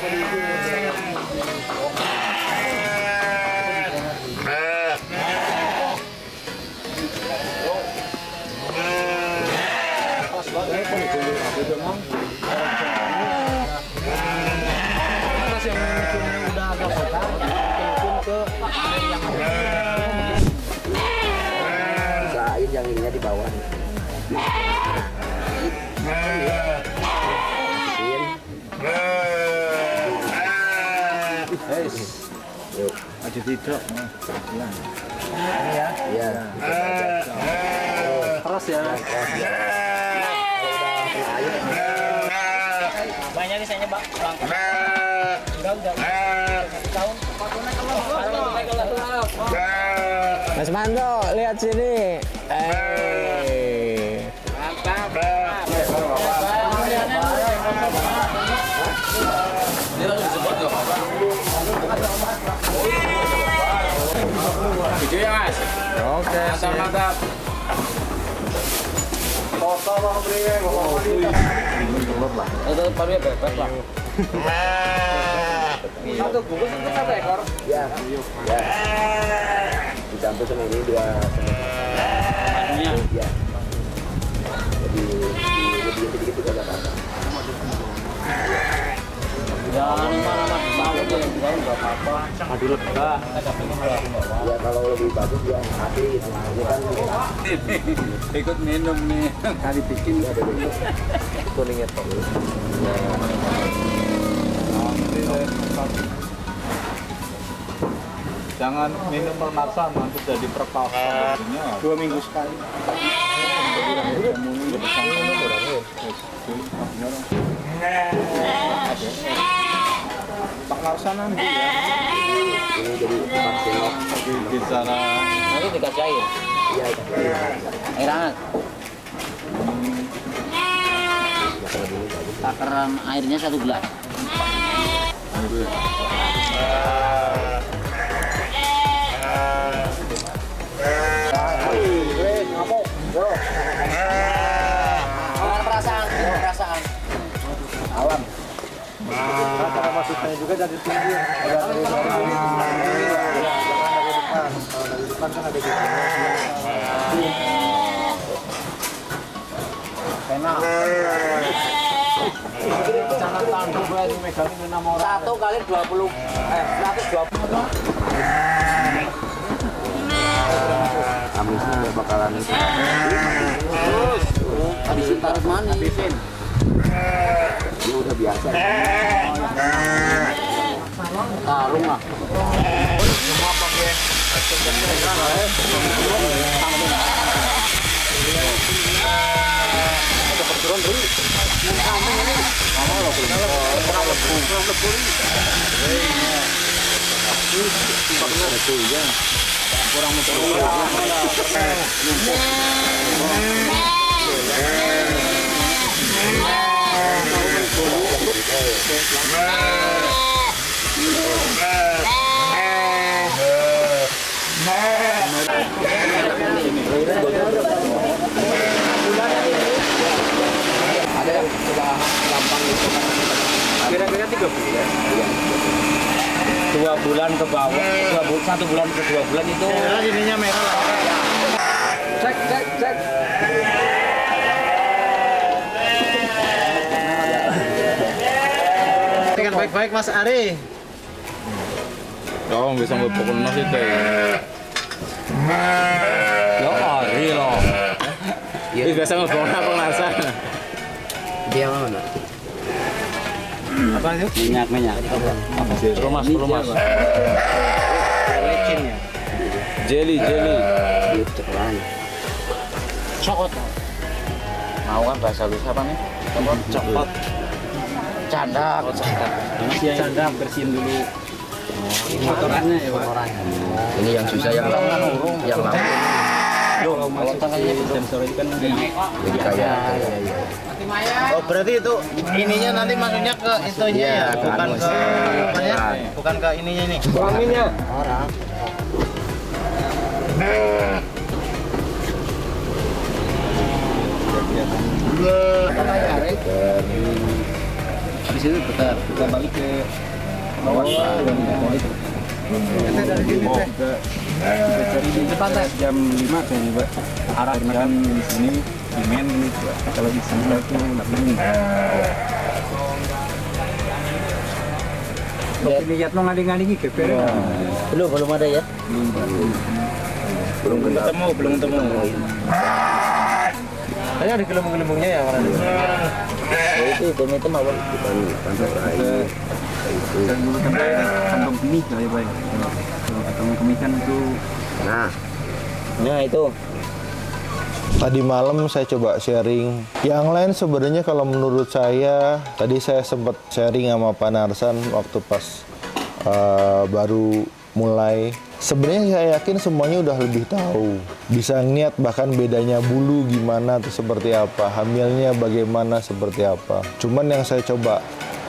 Usahain yang ininya di bawah. Yuk. Aja tidak. Ini ya. Iya. Keras ya. Banyak nih saya Bang. Udah. Tahun. Mas Manto, lihat sini. Mantap. Video ya Mas. Oke. Mantap. Itu parunya bebas lah. Satu bungkus itu 1 ekor. Ya. Ya. Dicampur sama ini 2 Madunya. ya. Jadi lebih dikit juga enggak apa-apa. Ya lama-lama tahu deh, enggak apa-apa. Madu lega. Ya kalau lebih bagus ya hati itu. Ini kan Ikut minum nih. kali bikin ya ada dulu. Kuningnya tuh. Jangan minum pernasan nanti jadi perpaksa. 2 minggu sekali. Pak Narsan nanti ya. Ini jadi vaksin Di sana. Nanti dikasih air. Iya. Air hangat. Takaran airnya 1 gelas. Perasaan. Alam. Cara masuknya juga dari tinggi. Ada dari depan. Kalau dari depan kan ada di sini. Enak. Jangan tangguh gue megangin 6 orang. 1 kali 20. 120. Amisnya nggak bakalan itu. Terus habisin taruh manis. Habisin. Dia udah biasa. Tarung lah. Kurang Ada yang coba gampang itu kan. kira-kira 3 bulan. 2 bulan ke bawah, 1 bulan ke 2 bulan itu. Ininya merah lah. Cek. Dengan baik-baik Mas Ari. Kau bisa ngepukul nasi teh. Ya Ari loh. Ini biasa ngepukul apa nasan? Dia mana? Apa itu? Minyak. Rumas. Lecinnya. Jelly. Dia cekelan. Cokot. Mau kan bahasa lu siapa nih? Cokot. Candak. Candak bersihin dulu. Kotorannya ya Pak. Ini yang susah yang lama. Kalau tangannya sensor itu kan Jadi kayak Oh berarti itu ininya nanti masuknya ke itunya ya, bukan ke apanya? Bukan ke ininya ini. kelaminnya. orang. Di situ tetap kita balik ke bawah balik. Di pantai jam 5 kayaknya, Pak. Arah jam di sini di men ini, Pak. Kalau di sana itu 6 menit. Kopi lihat lo ngading-ngading GPR. Belum ada ya. Belum ketemu. Tadi ada gelembung-gelembungnya ya warna. Itu apa? Bukan pantai lain. Dan dulu kan kantong kemih kali, Pak. Kalau kantong kemih kan itu. Nah itu. Tadi malam saya coba sharing. Yang lain sebenarnya kalau menurut saya, tadi saya sempat sharing sama Pak Narsan waktu pas baru mulai. Sebenarnya saya yakin semuanya udah lebih tahu. Bisa ngeliat bahkan bedanya bulu gimana tuh seperti apa, hamilnya bagaimana seperti apa. Cuman yang saya coba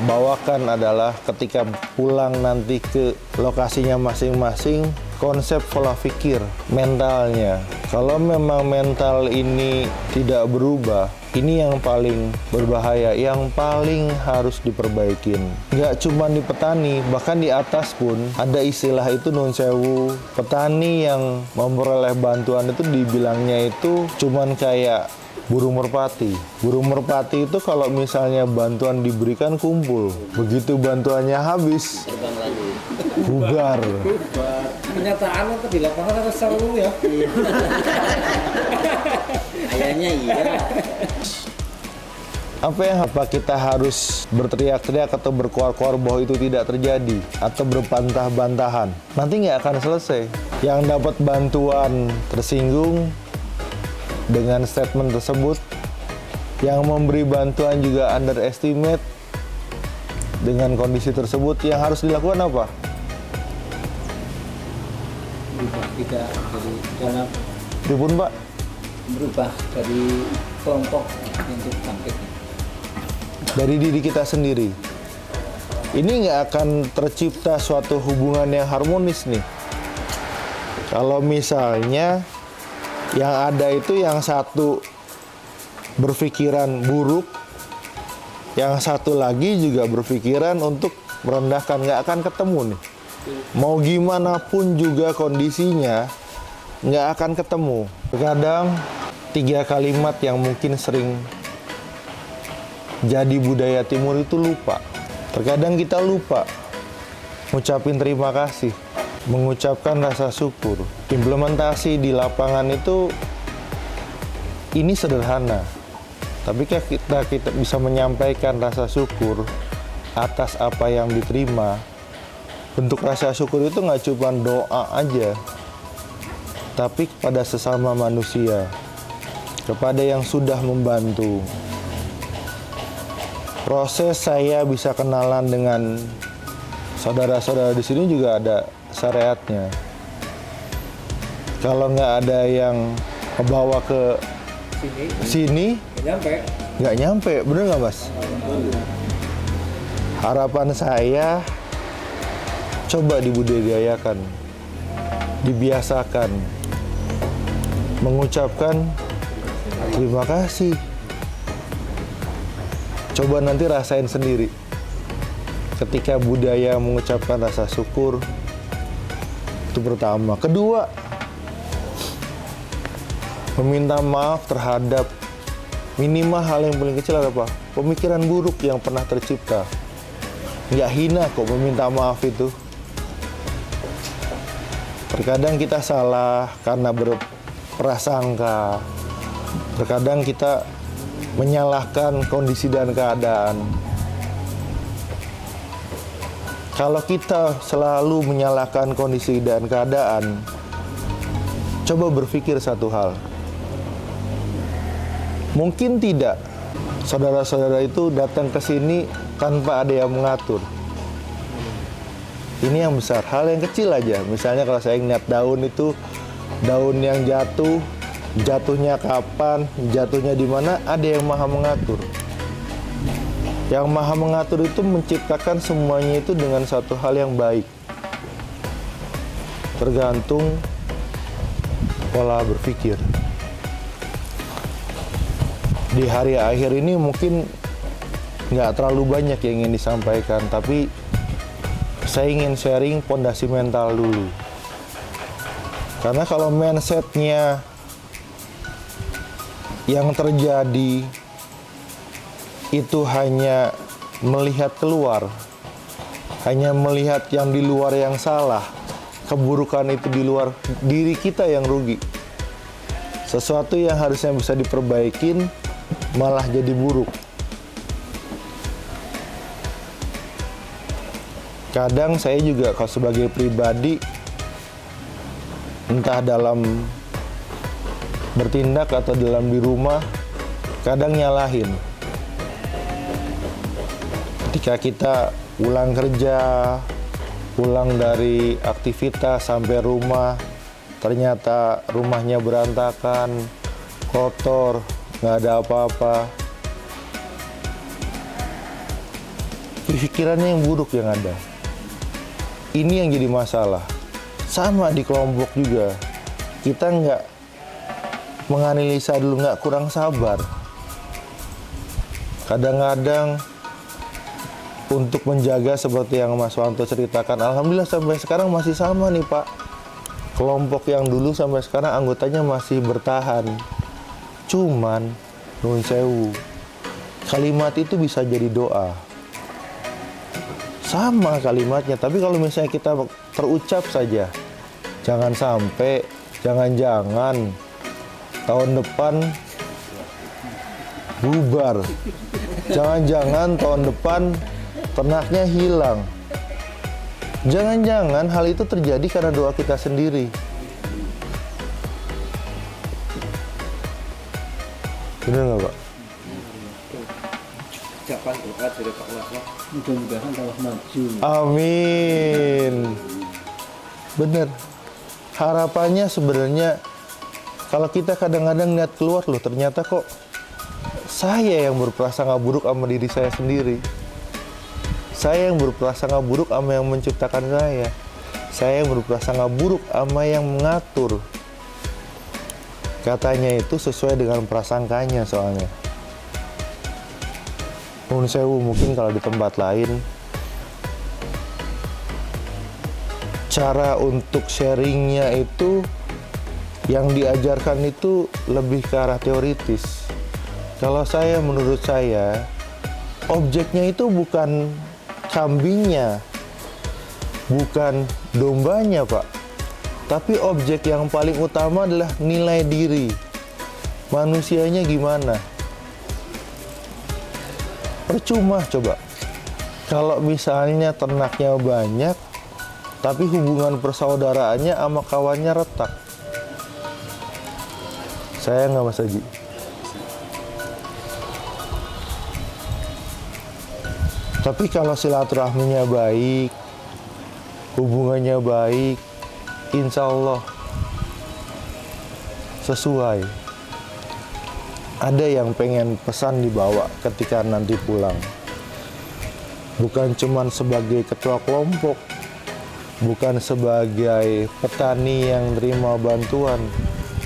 bawakan adalah ketika pulang nanti ke lokasinya masing-masing, konsep pola pikir, mentalnya. Kalau memang mental ini tidak berubah, ini yang paling berbahaya, yang paling harus diperbaikin. Nggak cuma di petani, bahkan di atas pun ada istilah itu nun sewu. Petani yang memperoleh bantuan itu dibilangnya itu cuman kayak burung merpati. Burung merpati itu kalau misalnya bantuan diberikan kumpul, begitu bantuannya habis, bubar. Kenyataan itu di lapangan ada seru ya. Kayaknya iya. Apa kita harus berteriak-teriak atau berkoar-koar bahwa itu tidak terjadi atau berbantah-bantahan? Nanti nggak akan selesai. Yang dapat bantuan tersinggung dengan statement tersebut, yang memberi bantuan juga underestimate dengan kondisi tersebut. Yang harus dilakukan apa? Tidak dari dalam Pripun, Pak? berubah dari kelompok untuk bangkit. Dari diri kita sendiri. Ini nggak akan tercipta suatu hubungan yang harmonis nih. Kalau misalnya yang ada itu yang satu berpikiran buruk, yang satu lagi juga berpikiran untuk merendahkan, nggak akan ketemu nih. Mau gimana pun juga kondisinya nggak akan ketemu. Terkadang 3 kalimat yang mungkin sering jadi budaya timur itu lupa. Terkadang kita lupa ngucapin terima kasih, mengucapkan rasa syukur. Implementasi di lapangan itu ini sederhana, tapi kita bisa menyampaikan rasa syukur atas apa yang diterima. Bentuk rasa syukur itu nggak cuma doa aja, tapi kepada sesama manusia, kepada yang sudah membantu. Proses saya bisa kenalan dengan saudara-saudara di sini juga ada syariatnya. Kalau nggak ada yang membawa ke sini, nggak nyampe, bener nggak, Mas? Harapan saya coba dibudidayakan, dibiasakan, mengucapkan terima kasih. Coba nanti rasain sendiri. Ketika budaya mengucapkan rasa syukur, itu pertama. Kedua, meminta maaf terhadap minimal hal yang paling kecil ada apa? Pemikiran buruk yang pernah tercipta. Nggak hina kok meminta maaf itu. Terkadang kita salah karena berprasangka. Terkadang kita menyalahkan kondisi dan keadaan. Kalau kita selalu menyalahkan kondisi dan keadaan, coba berpikir satu hal. Mungkin tidak saudara-saudara itu datang ke sini tanpa ada yang mengatur. Ini yang besar, hal yang kecil aja. Misalnya kalau saya ngeliat daun itu, daun yang jatuh, jatuhnya kapan, jatuhnya di mana, ada yang maha mengatur. Yang maha mengatur itu menciptakan semuanya itu dengan satu hal yang baik. Tergantung pola berpikir. Di hari akhir ini mungkin nggak terlalu banyak yang ingin disampaikan, tapi saya ingin sharing pondasi mental dulu. Karena kalau mindsetnya yang terjadi itu hanya melihat keluar, hanya melihat yang di luar yang salah, keburukan itu di luar diri kita yang rugi. Sesuatu yang harusnya bisa diperbaikin malah jadi buruk. Kadang saya juga kalau sebagai pribadi, entah dalam bertindak atau dalam di rumah, kadang nyalahin. Ketika kita pulang kerja, pulang dari aktivitas sampai rumah, ternyata rumahnya berantakan, kotor, nggak ada apa-apa. Pikirannya yang buruk yang ada. Ini yang jadi masalah. Sama di kelompok juga. Kita nggak menganalisa dulu, nggak kurang sabar. Kadang-kadang untuk menjaga seperti yang Mas Wanto ceritakan, alhamdulillah sampai sekarang masih sama nih Pak. Kelompok yang dulu sampai sekarang anggotanya masih bertahan. Cuman, nuwun sewu, kalimat itu bisa jadi doa. Sama kalimatnya, tapi kalau misalnya kita terucap saja, jangan sampai, jangan-jangan tahun depan bubar. Jangan-jangan tahun depan ternaknya hilang. Jangan-jangan hal itu terjadi karena doa kita sendiri. Benar nggak Pak? Ucapan doa dari Pak Waswa, Mudah-mudahan Allah maju. Amin. Bener. Harapannya sebenarnya kalau kita kadang-kadang lihat keluar loh, ternyata kok saya yang berprasangka buruk sama diri saya sendiri. Saya yang berprasangka buruk sama yang menciptakan saya. Saya yang berprasangka buruk sama yang mengatur. Katanya itu sesuai dengan prasangkanya soalnya. Nuwun sewu, mungkin kalau di tempat lain cara untuk sharingnya itu yang diajarkan itu lebih ke arah teoritis. Kalau saya, menurut saya, objeknya itu bukan kambingnya, bukan dombanya Pak, tapi objek yang paling utama adalah nilai diri manusianya gimana. Percuma coba kalau misalnya ternaknya banyak tapi hubungan persaudaraannya sama kawannya retak. Saya nggak Mas Haji. Tapi kalau silaturahminya baik, hubungannya baik, insya Allah sesuai. Ada yang pengen pesan dibawa ketika nanti pulang. Bukan cuman sebagai ketua kelompok, bukan sebagai petani yang terima bantuan,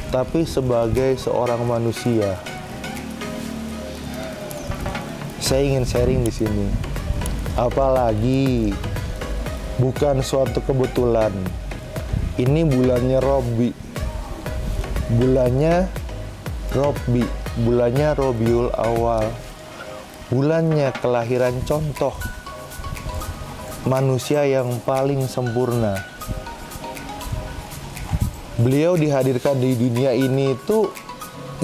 tapi sebagai seorang manusia. Saya ingin sharing di sini. Apalagi bukan suatu kebetulan. Ini bulannya Robi. Bulannya Robi, bulannya Robiul Awal. Bulannya kelahiran contoh manusia yang paling sempurna. Beliau dihadirkan di dunia ini itu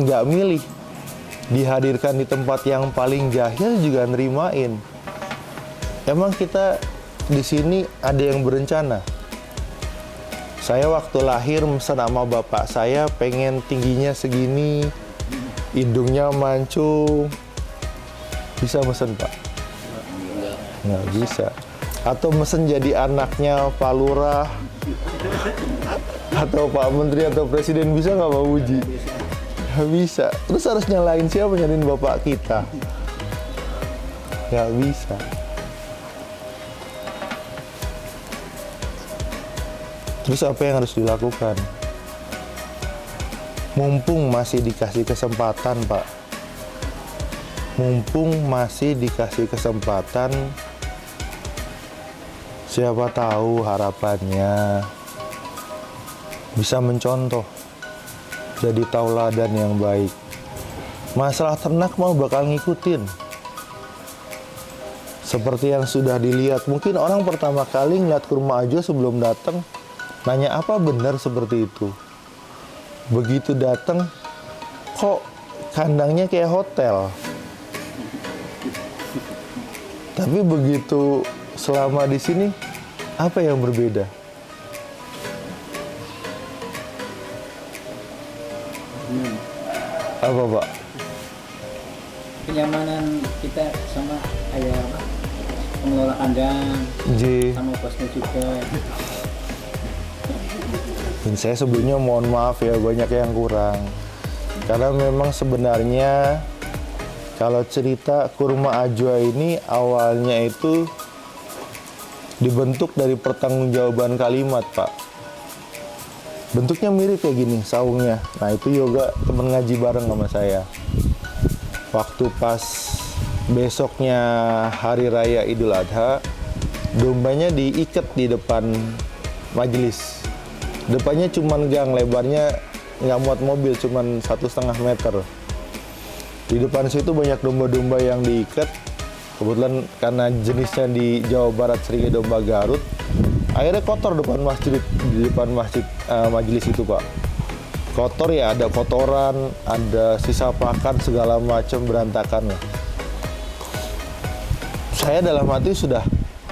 nggak milih. Dihadirkan di tempat yang paling jahil juga nerimain. Emang kita di sini ada yang berencana. Saya waktu lahir mesen sama bapak saya pengen tingginya segini, hidungnya mancung. Bisa mesen Pak? Nggak bisa. Atau mesen jadi anaknya Pak Lurah, atau Pak Menteri atau Presiden, bisa nggak Pak Uji? Nggak bisa. Terus harus nyalain siapa? Nyalain bapak kita? Nggak bisa. Terus apa yang harus dilakukan? Mumpung masih dikasih kesempatan Pak, mumpung masih dikasih kesempatan, siapa tahu harapannya bisa mencontoh, jadi tauladan yang baik. Masalah ternak mau bakal ngikutin. Seperti yang sudah dilihat, mungkin orang pertama kali ngeliat kurma aja sebelum datang, nanya apa benar seperti itu. Begitu datang, kok kandangnya kayak hotel. Tapi begitu selama di sini, apa yang berbeda? Apa, Pak? Kenyamanan kita sama kayak pengelola kandang, sama bosnya juga. Dan saya sebelumnya mohon maaf ya, banyak yang kurang. Karena memang sebenarnya kalau cerita kurma ajwa ini awalnya itu dibentuk dari pertanggungjawaban kalimat, Pak. Bentuknya mirip kayak gini, saungnya. Nah, itu yoga temen ngaji bareng sama saya. Waktu pas besoknya hari raya Idul Adha, dombanya diikat di depan majelis. Depannya cuman gang, lebarnya nggak muat mobil, cuman 1,5 meter. Di depan situ banyak domba-domba yang diikat. Kebetulan karena jenisnya di Jawa Barat seringnya domba Garut, akhirnya kotor depan masjid, di depan masjid majelis itu, Pak. Kotor ya, ada kotoran, ada sisa pakan segala macam, berantakan lah. Saya dalam hati sudah,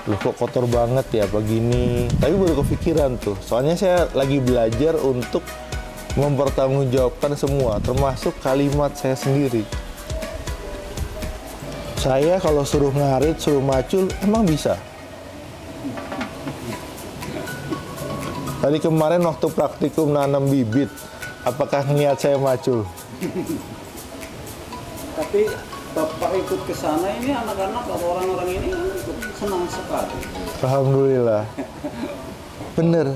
loh kok kotor banget ya begini. Tapi baru kepikiran tuh, soalnya saya lagi belajar untuk mempertanggungjawabkan semua, termasuk kalimat saya sendiri. Saya kalau suruh ngarit, suruh macul, emang bisa. Tadi kemarin waktu praktikum nanam bibit, apakah niat saya macul? Tapi Bapak ikut ke sana ini anak-anak atau orang-orang ini senang sekali. Alhamdulillah. Bener.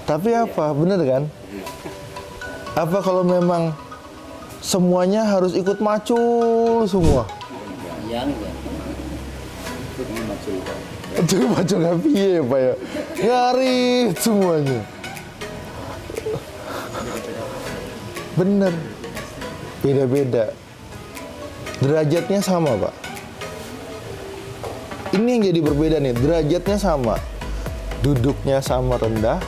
Tapi apa? Bener kan? Apa kalau memang semuanya harus ikut macul semua? Itu macul nggak piye, Pak ya? Ngarit semuanya. Bener. Beda-beda. Derajatnya sama, Pak. Ini yang jadi berbeda nih, derajatnya sama. Duduknya sama rendah,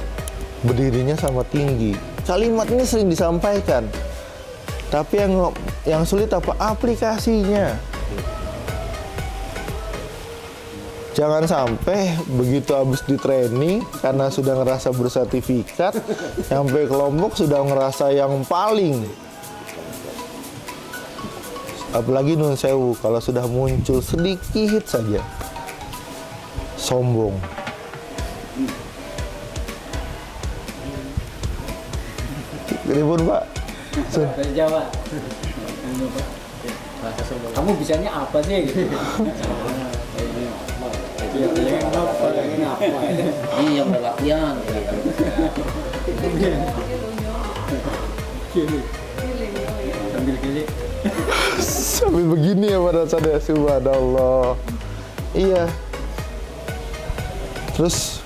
berdirinya sama tinggi. Kalimat ini sering disampaikan. Tapi yang sulit apa? Aplikasinya. Jangan sampai begitu habis di training karena sudah ngerasa bersertifikat, sampai kelompok sudah ngerasa yang paling. Apalagi nun sewu, kalau sudah muncul sedikit saja sombong. Ribut, Pak. Bahasa Jawa. Kamu bisanya apa sih? Ini yang latihan. Sambil kili. Sambil begini ya pada sadar, subhanallah. Iya. Terus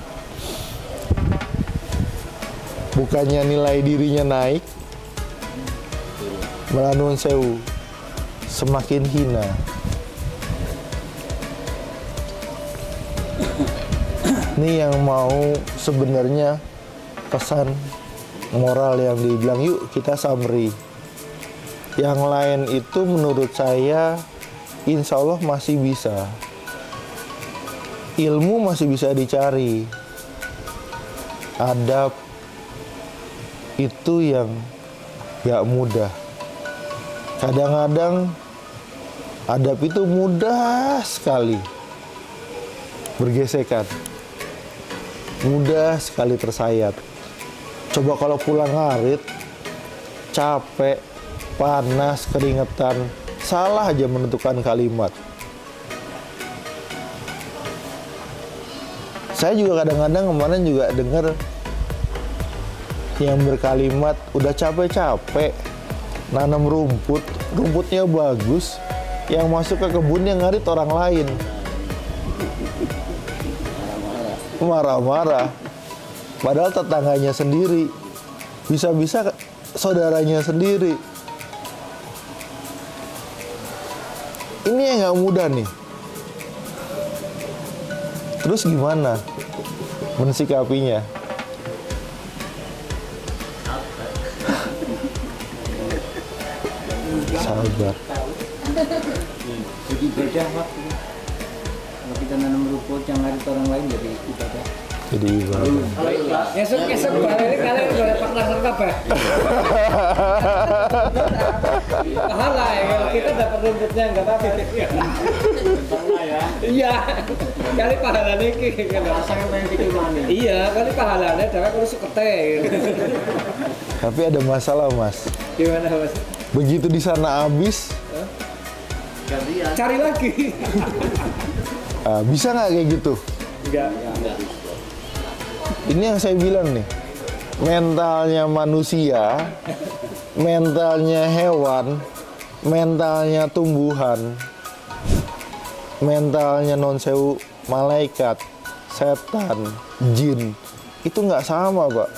bukannya nilai dirinya naik, malah nuwun sewu semakin hina. Ini yang mau sebenarnya pesan moral yang dibilang yuk kita summary. Yang lain itu menurut saya insya Allah masih bisa. Ilmu masih bisa dicari. Adab itu yang gak mudah. Kadang-kadang adab itu mudah sekali bergesekan, mudah sekali tersayat. Coba kalau pulang ngarit, capek, panas, keringetan, salah aja menentukan kalimat. Saya juga kadang-kadang kemarin juga dengar yang berkalimat udah capek-capek nanam rumput, rumputnya bagus, Yang masuk ke kebunnya ngarit orang lain. Marah-marah. Padahal tetangganya sendiri. Bisa-bisa saudaranya sendiri. Ini yang nggak mudah nih. Terus gimana mensikapinya? Sabar. Jadi beda waktu. Kalau kita nanam rumput yang ngarit orang lain jadi ibadah. Jadi ibadah. Esok balik kalian boleh Pak Nasar kabeh. Pahala ya kalau kita dapat rumputnya enggak apa-apa. Iya. Kali pahalane iki kalau rasane pengen dikumani. Iya, kali pahalane dhewek kudu sukete. Tapi ada masalah, Mas. Gimana, Mas? Begitu di sana habis, Cari lagi. bisa nggak kayak gitu? Enggak. Ini yang saya bilang nih, mentalnya manusia, mentalnya hewan, mentalnya tumbuhan, mentalnya non-sewu malaikat, setan, jin, itu nggak sama, Pak.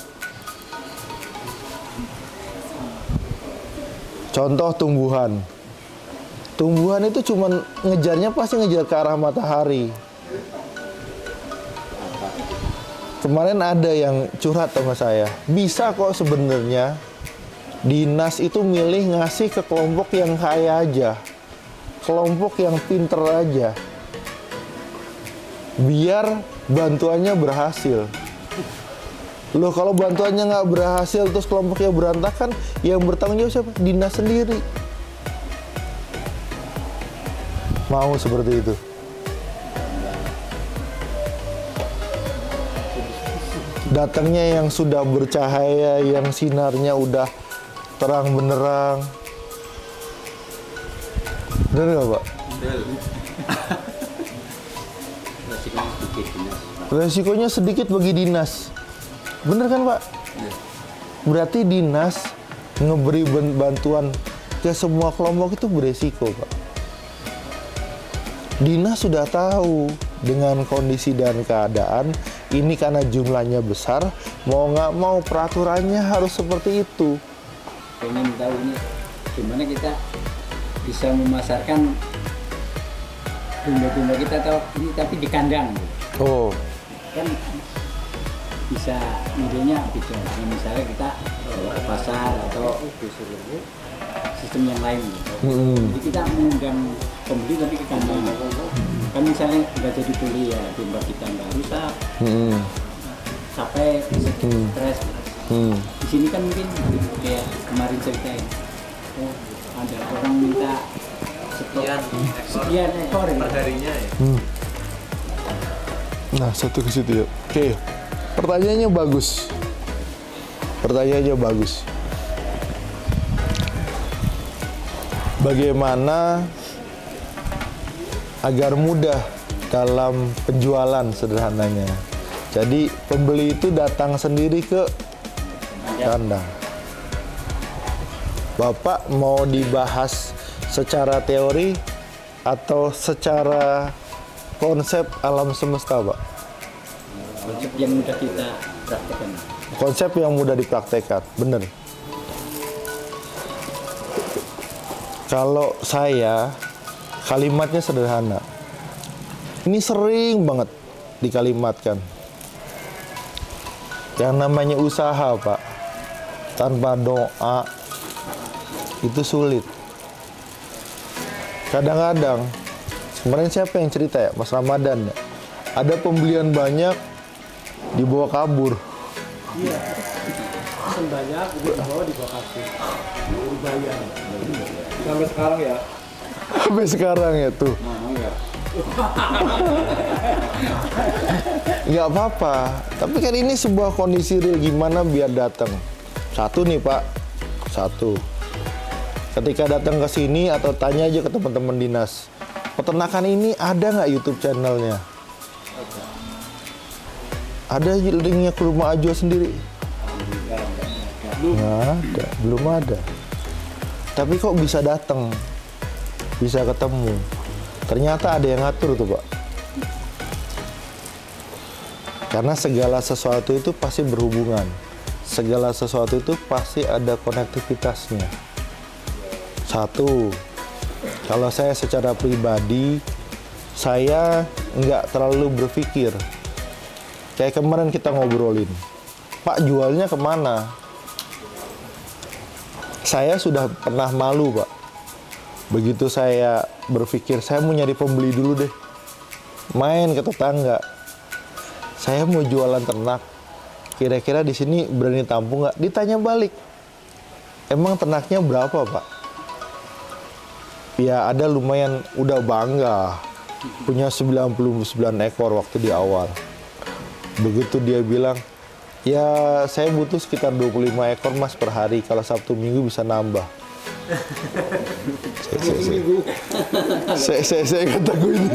Contoh tumbuhan. Tumbuhan itu cuman ngejarnya pasti ngejar ke arah matahari. Kemarin ada yang curhat sama saya, bisa kok sebenarnya dinas itu milih ngasih ke kelompok yang kaya aja, kelompok yang pinter aja, biar bantuannya berhasil. Loh kalau bantuannya nggak berhasil terus kelompoknya berantakan, yang bertanggung jawab siapa? Dinas sendiri. Mau seperti itu? Datangnya yang sudah bercahaya, yang sinarnya udah terang benderang. Bener nggak, Pak? Resikonya sedikit bagi dinas. Bener kan, Pak? Berarti dinas ngeberi bantuan ke semua kelompok itu beresiko, Pak. Dinas sudah tahu dengan kondisi dan keadaan ini karena jumlahnya besar, mau nggak mau peraturannya harus seperti itu. Pengen tahu nih gimana kita bisa memasarkan domba-domba kita tahu ini tapi di kandang. Oh, Kan bisa modelnya beda. Misalnya kita bawa ke pasar atau sistem yang lain. Jadi kita mengundang pembeli tapi ke kandang. Kan misalnya nggak jadi beli ya domba kita nggak rusak, capek, stres. Di sini kan mungkin kayak kemarin ceritain, oh ada orang minta sekian ekor per harinya ya. nah satu ke situ ya. Oke, pertanyaannya bagus. Pertanyaannya bagus. Bagaimana agar mudah dalam penjualan sederhananya? Jadi pembeli itu datang sendiri ke kandang. Bapak mau dibahas secara teori atau secara konsep alam semesta, Pak? Konsep yang mudah kita praktekkan. Konsep yang mudah dipraktekkan, bener. Kalau saya, kalimatnya sederhana. Ini sering banget dikalimatkan. Yang namanya usaha, Pak, tanpa doa itu sulit. Kadang-kadang, kemarin siapa yang cerita ya, Mas Ramadan ya? Ada pembelian banyak, dibawa kabur. Iya. Pesen banyak, dibawa kabur. Bayar. Sampai sekarang ya. Sampai sekarang ya tuh. Nggak apa-apa. Tapi kan ini sebuah kondisi real, gimana biar datang. Satu nih, Pak. Satu. Ketika datang ke sini atau tanya aja ke teman-teman dinas, peternakan ini ada nggak YouTube channelnya? Ada linknya ke rumah Ajo sendiri? Nggak ada, belum ada. Tapi kok bisa datang? bisa ketemu. Ternyata ada yang ngatur tuh Pak. Karena segala sesuatu itu pasti berhubungan. Segala sesuatu itu pasti ada konektivitasnya. Satu, kalau saya secara pribadi, saya nggak terlalu berpikir. Kayak kemarin kita ngobrolin, Pak jualnya kemana? Saya sudah pernah malu Pak. Begitu saya berpikir, saya mau nyari pembeli dulu deh. Main ke tetangga. Saya mau jualan ternak. Kira-kira di sini berani tampung nggak? Ditanya balik. Emang ternaknya berapa Pak? Ya ada lumayan, udah bangga. Punya 99 ekor waktu di awal. Begitu dia bilang, ya saya butuh sekitar 25 ekor Mas per hari. Kalau Sabtu Minggu bisa nambah. Saya kata gue ini.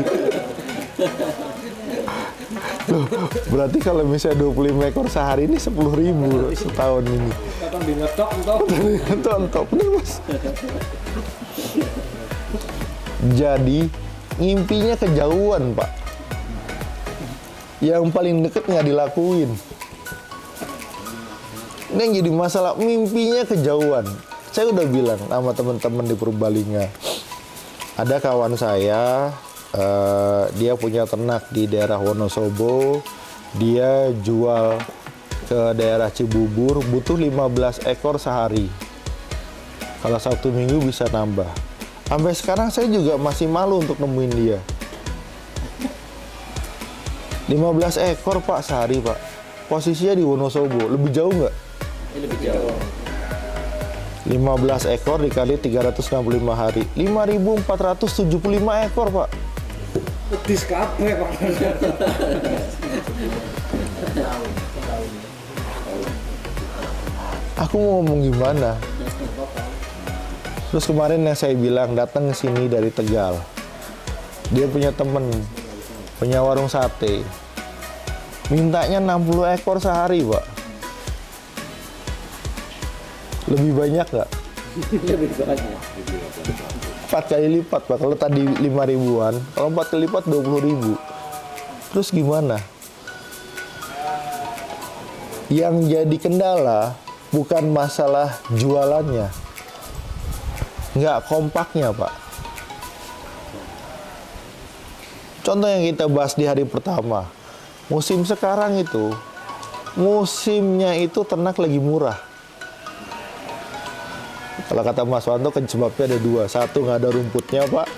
Loh, berarti kalau misalnya 25 ekor sehari ini 10.000 setahun ini. Kapan bingetok Tontok nih Mas. Jadi ngimpinya kejauhan Pak. Yang paling deket nggak dilakuin. Ini yang jadi masalah, mimpinya kejauhan. Saya udah bilang sama teman-teman di Purbalingga. Ada kawan saya, dia punya ternak di daerah Wonosobo. Dia jual ke daerah Cibubur, butuh 15 ekor sehari. Kalau Sabtu Minggu bisa nambah. Sampai sekarang saya juga masih malu untuk nemuin dia. 15 ekor Pak sehari Pak. Posisinya di Wonosobo, lebih jauh nggak? Lebih jauh. 15 ekor dikali 365 hari, 5.475 ekor Pak. Pedis kabeh Pak. Aku mau ngomong gimana? Terus kemarin yang saya bilang datang ke sini dari Tegal. Dia punya temen, punya warung sate. Mintanya 60 ekor sehari, Pak. Lebih banyak nggak? Lebih banyak. 4 kali lipat, Pak. Kalau tadi 5 ribuan, kalau 4 kali lipat 20.000. Terus gimana? Yang jadi kendala bukan masalah jualannya. Nggak kompaknya, Pak. Contoh yang kita bahas di hari pertama. Musim sekarang itu, musimnya itu ternak lagi murah. Kalau kata Mas Wanto, sebabnya ada 2. 1, nggak ada rumputnya, Pak.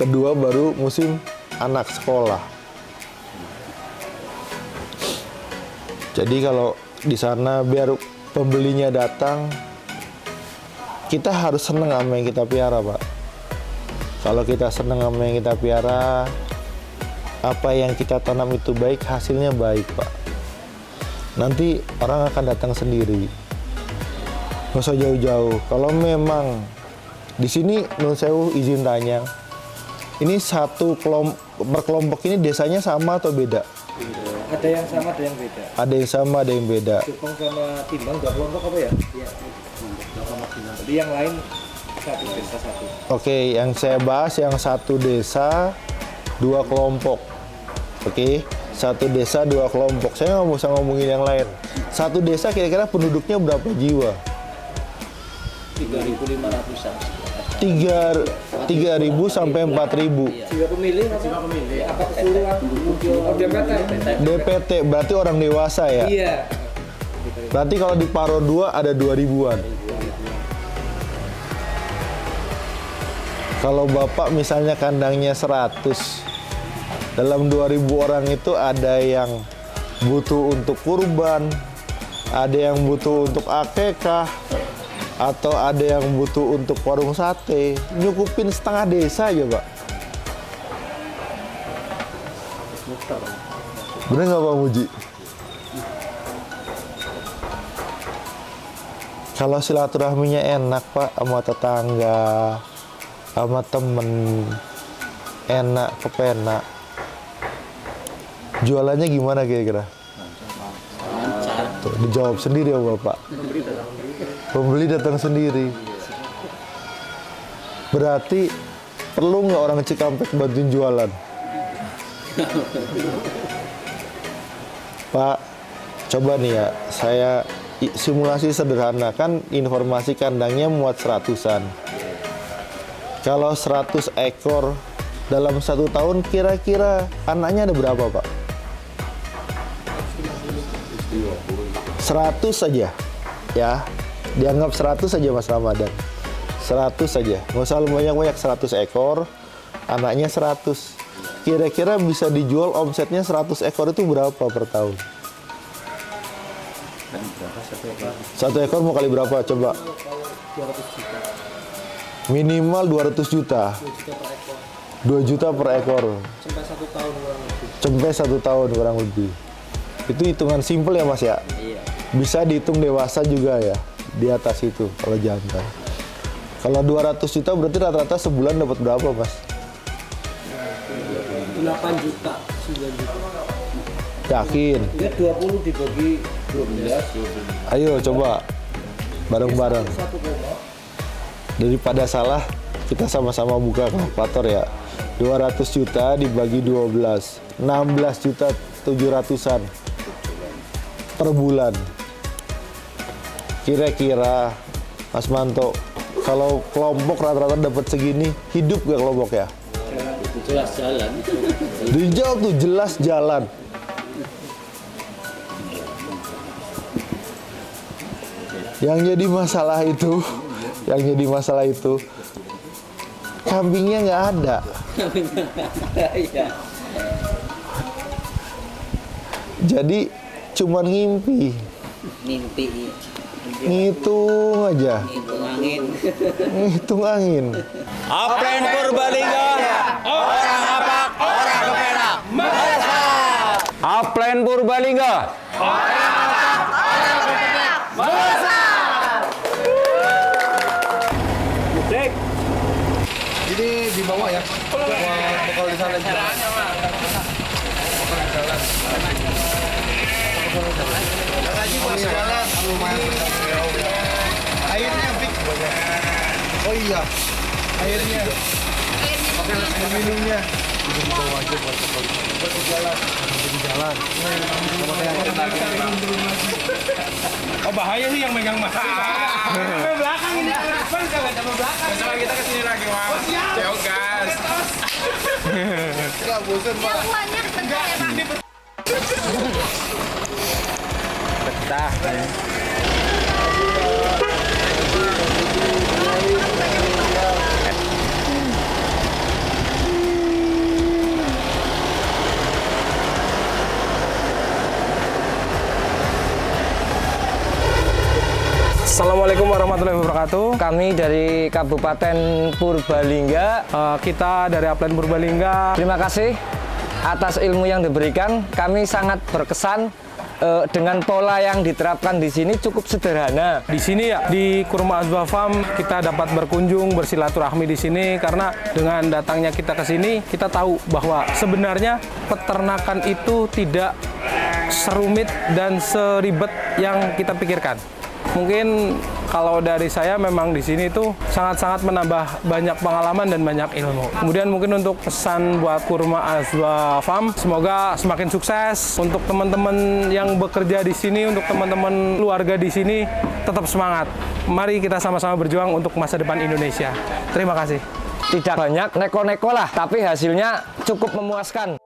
Kedua, baru musim anak sekolah. Jadi kalau di sana biar pembelinya datang, kita harus seneng sama yang kita piara, Pak. Kalau kita seneng sama yang kita piara, apa yang kita tanam itu baik, hasilnya baik, Pak. Nanti orang akan datang sendiri. Nggak usah jauh-jauh. Kalau memang di sini, menurut saya izin tanya, ini satu berkelompok ini desanya sama atau beda? Ada yang sama, ada yang beda. Ada yang sama, ada yang beda. Cupang sama Timbang 2 kelompok apa ya? Iya. Jadi yang lain satu desa satu. Oke, yang saya bahas yang satu desa 2 kelompok. Oke, satu desa 2 kelompok. Saya nggak usah ngomongin yang lain. Satu desa kira-kira penduduknya berapa jiwa? 3.500-an. 3.000 sampai 4.000. Jiwa pemilih apa keseluruhan? Oh, DPT berarti orang dewasa ya? Iya. Berarti kalau di Paro 2 ada 2.000-an. Kalau Bapak misalnya kandangnya 100, dalam 2.000 orang itu ada yang butuh untuk kurban, ada yang butuh untuk akekah, atau ada yang butuh untuk warung sate. Nyukupin setengah desa aja, Pak. Bener nggak, Pak Muji? Kalau silaturahminya enak, Pak, sama tetangga, sama temen, enak, kepenak. Jualannya gimana kira-kira? Tuh, dijawab sendiri ya Bapak. Pembeli datang sendiri. Berarti perlu nggak orang Cikampek bantuin jualan? Pak, coba nih ya, saya simulasi sederhana, kan informasi kandangnya muat 100-an. Kalau 100 ekor dalam 1 tahun, kira-kira anaknya ada berapa, Pak? 100 saja, ya. Dianggap 100 saja Mas Ramadan. 100 saja, nggak usah banyak-banyak, 100 ekor, anaknya 100. Kira-kira bisa dijual omsetnya 100 ekor itu berapa per tahun? 1 ekor mau kali berapa? Coba. 200 juta. Minimal 200 juta. 2 juta per ekor. Sampai 1 tahun kurang lebih. Sampai 1 tahun kurang lebih. Itu hitungan simpel ya Mas ya? Iya. Bisa dihitung dewasa juga ya, di atas itu kalau jantan. Kalau 200 juta berarti rata-rata sebulan dapat berapa Mas? 8 juta, 9 juta. Yakin? Ya 20 dibagi 12. Ayo coba bareng-bareng. 1 Daripada salah, kita sama-sama buka kalkulator ya. 200 juta dibagi 12, 16 juta 700-an per bulan. Kira-kira Mas Manto, kalau kelompok rata-rata dapat segini, hidup gak kelompok ya? Jelas jalan. Dijawab tuh, jelas jalan. Yang jadi masalah itu, kambingnya nggak ada. Iya. Jadi cuman ngimpi, Mimpi. ngitung aja, Itu angin. ngitung angin. Aplen Purbalingga, orang apa? Orang kepenak. Aplen Purbalingga. Ini di bawah ya. Bakal di sana juga. Airnya big. Oh iya. Airnya. Minumnya. Di bawah aja buat jalan. Jalan. Oh bahaya sih yang megang mas. Sampai belakang ini. Kan kagak sampai belakang. Besok kita kesini lagi Mas. Jauh gas. Enggak bosan, Pak. Banyak tegar ya Pak. Assalamualaikum warahmatullahi wabarakatuh. Kami dari Kabupaten Purbalingga. Kita dari Aplen Purbalingga. Terima kasih atas ilmu yang diberikan. Kami sangat berkesan dengan pola yang diterapkan di sini cukup sederhana. Di sini ya di Kurma Azwa Farm kita dapat berkunjung bersilaturahmi di sini karena dengan datangnya kita ke sini kita tahu bahwa sebenarnya peternakan itu tidak serumit dan seribet yang kita pikirkan. Mungkin kalau dari saya memang di sini tuh sangat-sangat menambah banyak pengalaman dan banyak ilmu. Kemudian mungkin untuk pesan buat Kurma Azwa Farm, semoga semakin sukses untuk teman-teman yang bekerja di sini, untuk teman-teman keluarga di sini tetap semangat. Mari kita sama-sama berjuang untuk masa depan Indonesia. Terima kasih. Tidak banyak neko-neko lah, tapi hasilnya cukup memuaskan.